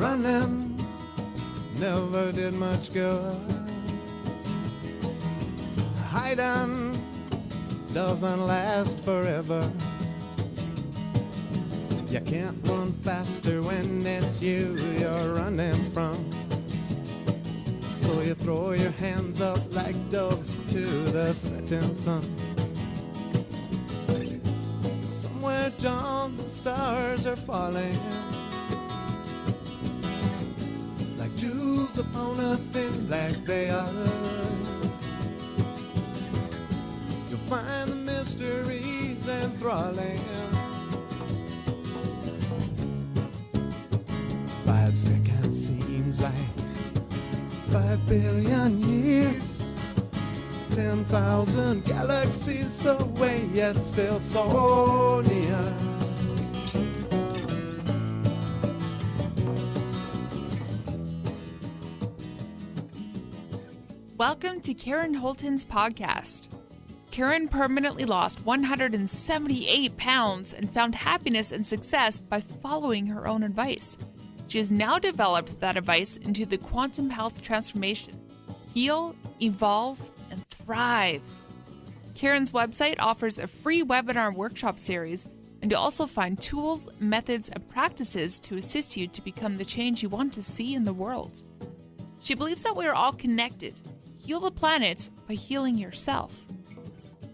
Running never did much good. Hiding doesn't last forever. You can't run faster when it's you you're running from. So you throw your hands up like doves to the setting sun. Somewhere down the stars are falling like dews upon a thin black veil. You'll find the mysteries enthralling. 5 seconds seems like 5 billion years. 10,000 galaxies away, yet still so near. Welcome to Karen Holton's podcast. Karen permanently lost 178 pounds and found happiness and success by following her own advice. She has now developed that advice into the quantum health transformation: heal, evolve, and thrive. Karen's website offers a free webinar workshop series, and you'll also find tools, methods, and practices to assist you to become the change you want to see in the world. She believes that we are all connected. Heal the planet by healing yourself.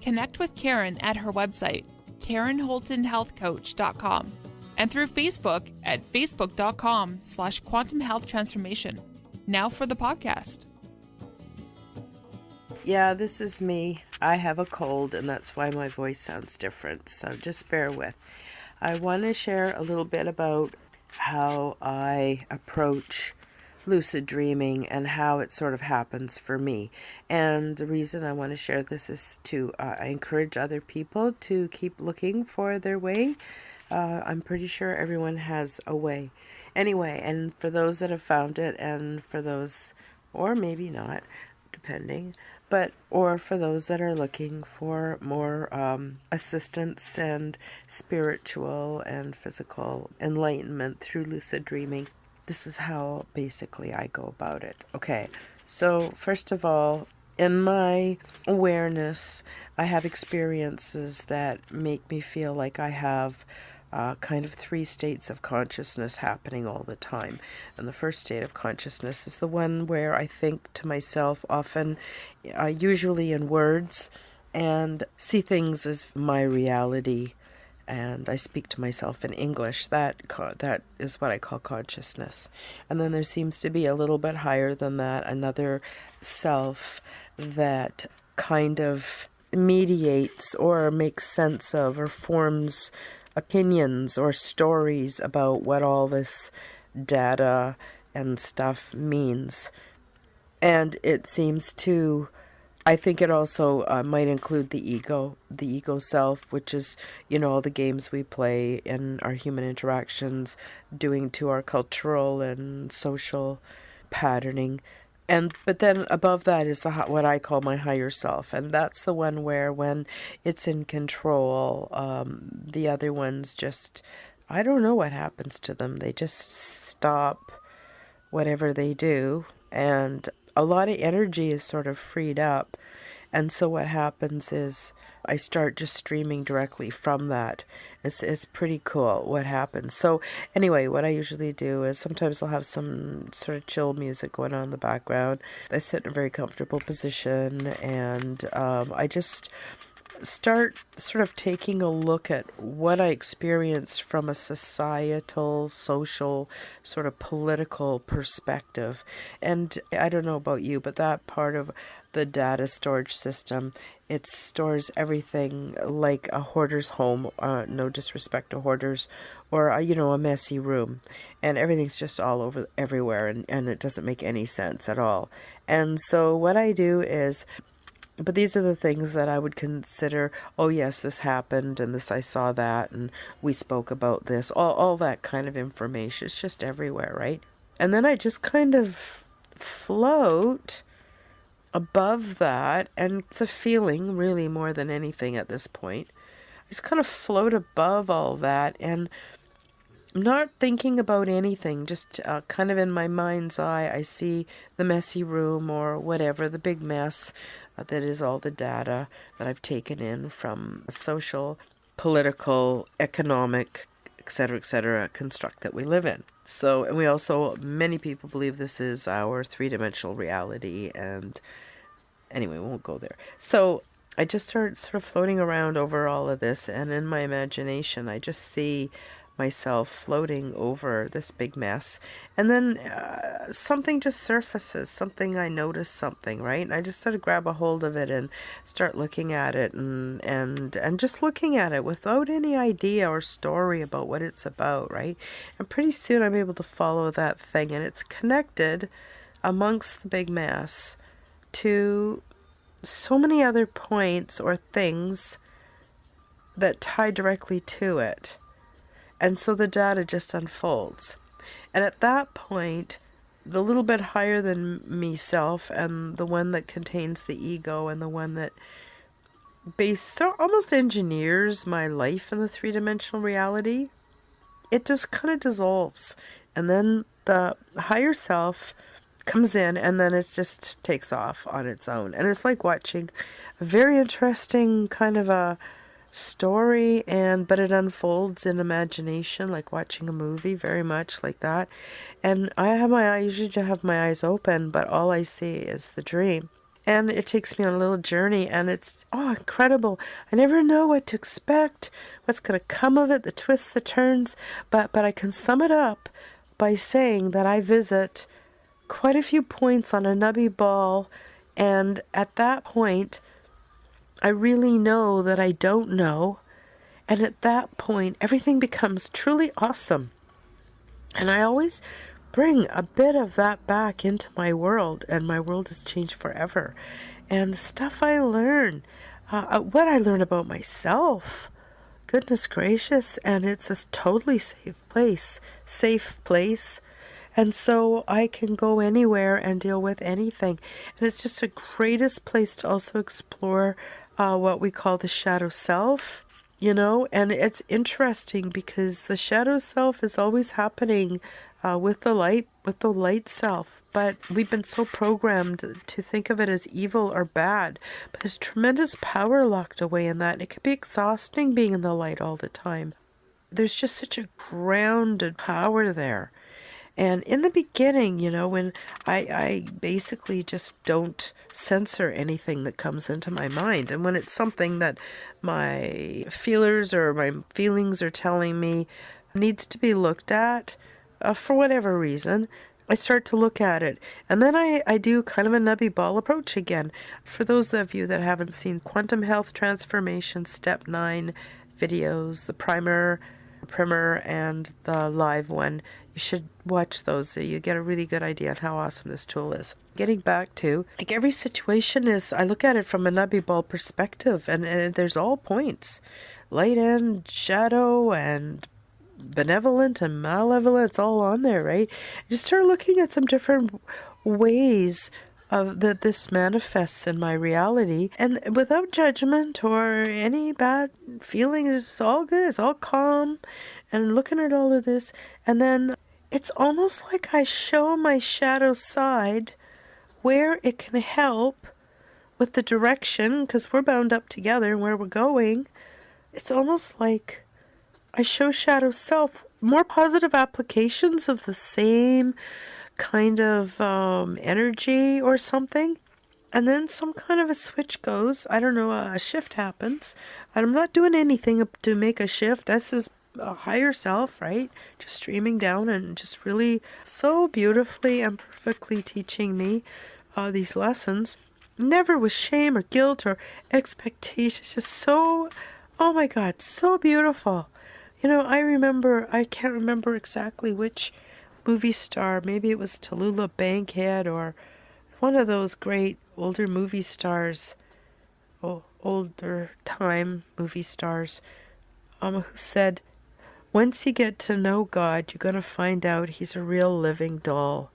Connect with Karen at her website, KarenHoltonHealthCoach.com, and through Facebook at facebook.com/Quantum Health Transformation. Now for the podcast. Yeah, this is me. I have a cold, and that's why my voice sounds different, so just bear with. I want to share a little bit about how I approach lucid dreaming and how it sort of happens for me. And the reason I want to share this is to I encourage other people to keep looking for their way. I'm pretty sure everyone has a way. Anyway, and for those that have found it, and for those, or maybe not, depending, or for those that are looking for more assistance and spiritual and physical enlightenment through lucid dreaming, this is how basically I go about it. Okay, so first of all, in my awareness, I have experiences that make me feel like I have kind of 3 states of consciousness happening all the time. And the first state of consciousness is the one where I think to myself often, usually in words, and see things as my reality. And I speak to myself in English. That is what I call consciousness. And then there seems to be a little bit higher than that, another self that kind of mediates or makes sense of or forms opinions or stories about what all this data and stuff means. And it seems to, I think it also might include the ego self, which is, all the games we play in our human interactions, doing to our cultural and social patterning. But then above that is what I call my higher self, and that's the one where when it's in control, the other ones just, I don't know what happens to them. They just stop whatever they do, and a lot of energy is sort of freed up. And so what happens is I start just streaming directly from that. It's pretty cool what happens. So anyway, what I usually do is sometimes I'll have some sort of chill music going on in the background. I sit in a very comfortable position, and I just start sort of taking a look at what I experience from a societal, social, sort of political perspective. And I don't know about you, but that part of the data storage system, it stores everything like a hoarder's home, no disrespect to hoarders, or a messy room, and everything's just all over everywhere, and it doesn't make any sense at all. And so what I do is, but these are the things that I would consider, oh yes, this happened, and this, I saw that, and we spoke about this, all that kind of information. It's just everywhere, right? And then I just kind of float above that, and it's a feeling really more than anything at this point. I just kind of float above all that, and not thinking about anything, just kind of in my mind's eye, I see the messy room or whatever, the big mess that is all the data that I've taken in from social, political, economic, etc., construct that we live in. So, and we also, many people believe this is our three-dimensional reality, and anyway, we won't go there. So I just started sort of floating around over all of this, and in my imagination, I just see myself floating over this big mess, and then something just surfaces, something I notice something, right? And I just sort of grab a hold of it and start looking at it, and just looking at it without any idea or story about what it's about, right? And pretty soon I'm able to follow that thing, and it's connected amongst the big mass to so many other points or things that tie directly to it. And so the data just unfolds. And at that point, the little bit higher than me self, and the one that contains the ego, and the one that almost engineers my life in the three-dimensional reality, it just kind of dissolves. And then the higher self comes in, and then it just takes off on its own. And it's like watching a very interesting kind of a story, but it unfolds in imagination, like watching a movie, very much like that. And I usually have my eyes open, but all I see is the dream. And it takes me on a little journey, and it's incredible. I never know what to expect, what's going to come of it, the twists, the turns, but I can sum it up by saying that I visit quite a few points on a nubby ball, and at that point I really know that I don't know, and at that point everything becomes truly awesome. And I always bring a bit of that back into my world, and my world has changed forever. And the stuff I learn, what I learn about myself, goodness gracious, and it's a totally safe place. And so I can go anywhere and deal with anything. And it's just the greatest place to also explore what we call the shadow self, and it's interesting because the shadow self is always happening with the light self. But we've been so programmed to think of it as evil or bad. But there's tremendous power locked away in that. And it can be exhausting being in the light all the time. There's just such a grounded power there. And in the beginning, when I basically just don't censor anything that comes into my mind. And when it's something that my feelers or my feelings are telling me needs to be looked at for whatever reason, I start to look at it. And then I do kind of a nubby ball approach again. For those of you that haven't seen Quantum Health Transformation Step 9 videos, the primer, and the live one, you should watch those so you get a really good idea on how awesome this tool is. Getting back to, every situation is, I look at it from a nubby ball perspective, and there's all points. Light and shadow and benevolent and malevolent, it's all on there, right? Just start looking at some different ways that this manifests in my reality, and without judgment or any bad feelings. It's all good, it's all calm, and looking at all of this, and then it's almost like I show my shadow side where it can help with the direction, because we're bound up together and where we're going. It's almost like I show shadow self more positive applications of the same kind of energy or something, and then some kind of a switch goes. I don't know, a shift happens, and I'm not doing anything to make a shift. This is a higher self, right? Just streaming down and just really so beautifully and perfectly teaching me these lessons, never with shame or guilt or expectations. Just so, oh my God, so beautiful. I can't remember exactly which movie star, maybe it was Tallulah Bankhead or one of those great older movie stars, older time movie stars, who said, once you get to know God, you're going to find out he's a real living doll.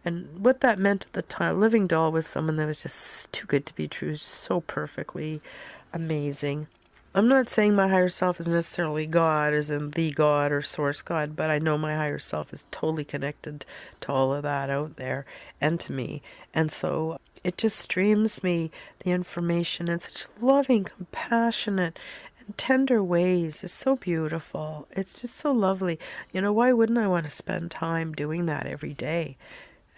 And what that meant at the time, living doll was someone that was just too good to be true, so perfectly amazing. I'm not saying my higher self is necessarily God, as in the God or source God, but I know my higher self is totally connected to all of that out there and to me. And so it just streams me the information in such loving, compassionate, and tender ways. It's so beautiful. It's just so lovely. Why wouldn't I want to spend time doing that every day?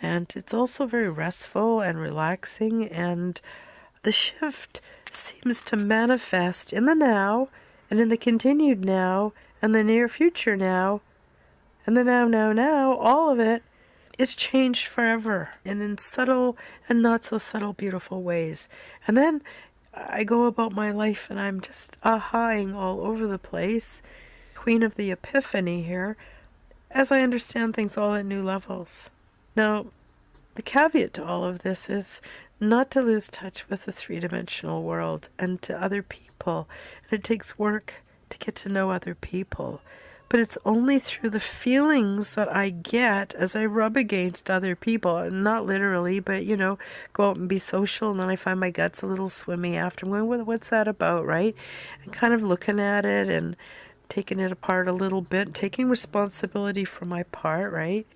And it's also very restful and relaxing, and the shift seems to manifest in the now, and in the continued now, and the near future now, and the now, all of it is changed forever, and in subtle and not so subtle beautiful ways. And then I go about my life and I'm just ahaing all over the place, queen of the epiphany here, as I understand things all at new levels. Now, the caveat to all of this is not to lose touch with the three-dimensional world and to other people. And it takes work to get to know other people. But it's only through the feelings that I get as I rub against other people, and not literally, but, go out and be social, and then I find my guts a little swimmy after. I'm going, what's that about, right? And kind of looking at it and taking it apart a little bit, taking responsibility for my part, right?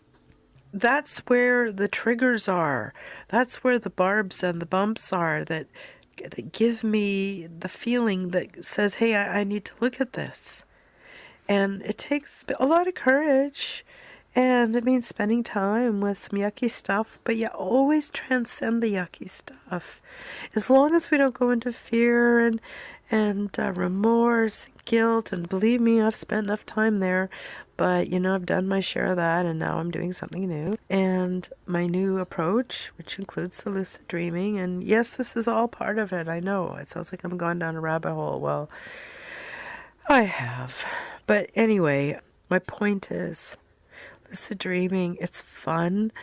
That's where the triggers are. That's where the barbs and the bumps are that give me the feeling that says, hey, I need to look at this. And it takes a lot of courage, and it means spending time with some yucky stuff, but you always transcend the yucky stuff. As long as we don't go into fear and remorse, and guilt, and believe me, I've spent enough time there, but I've done my share of that, and now I'm doing something new. And my new approach, which includes the lucid dreaming, and yes, this is all part of it. I know it sounds like I'm going down a rabbit hole. Well, I have. But anyway, my point is, lucid dreaming, it's fun,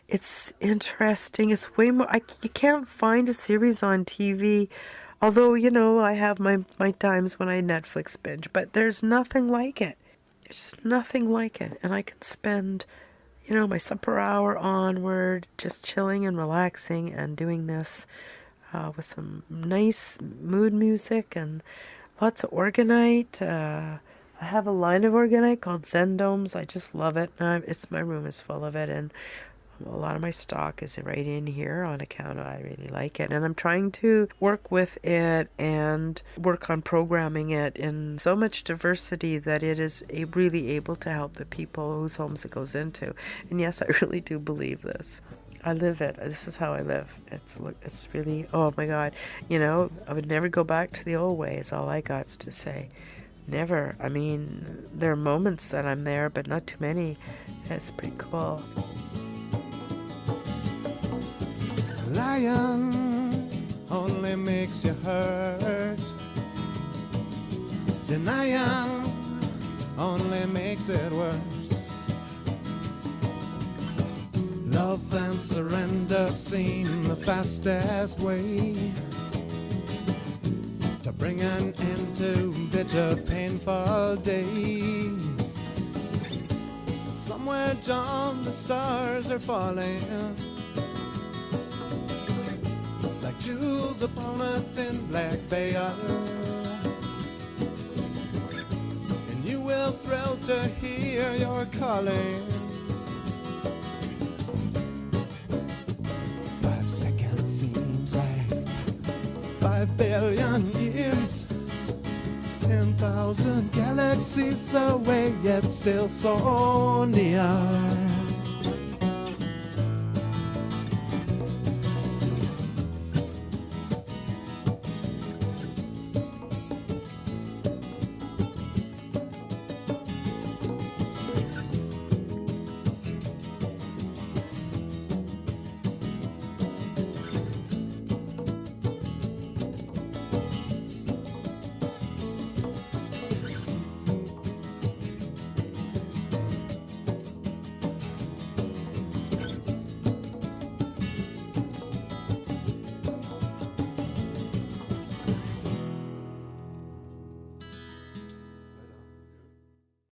it's interesting, it's way more, you can't find a series on TV, although, I have my times when I Netflix binge, but there's nothing like it. There's nothing like it, and I can spend, my supper hour onward just chilling and relaxing and doing this with some nice mood music and lots of organite. I have a line of organite called Zen Domes. I just love it. My room is full of it, and a lot of my stock is right in here on account of I really like it. And I'm trying to work with it and work on programming it in so much diversity that it is really able to help the people whose homes it goes into. And yes, I really do believe this. I live it. This is how I live. It's really, oh my God. I would never go back to the old ways, all I got to say. Never. I mean, there are moments that I'm there, but not too many. It's pretty cool. Lion only makes you hurt. Denying only makes it worse. Love and surrender seem the fastest way to bring an end to bitter, painful days. Somewhere, John, the stars are falling like jewels upon a thin black veil, and you will thrill to hear your calling. 5 seconds seems like 5 billion years, 10,000 galaxies away, yet still so near.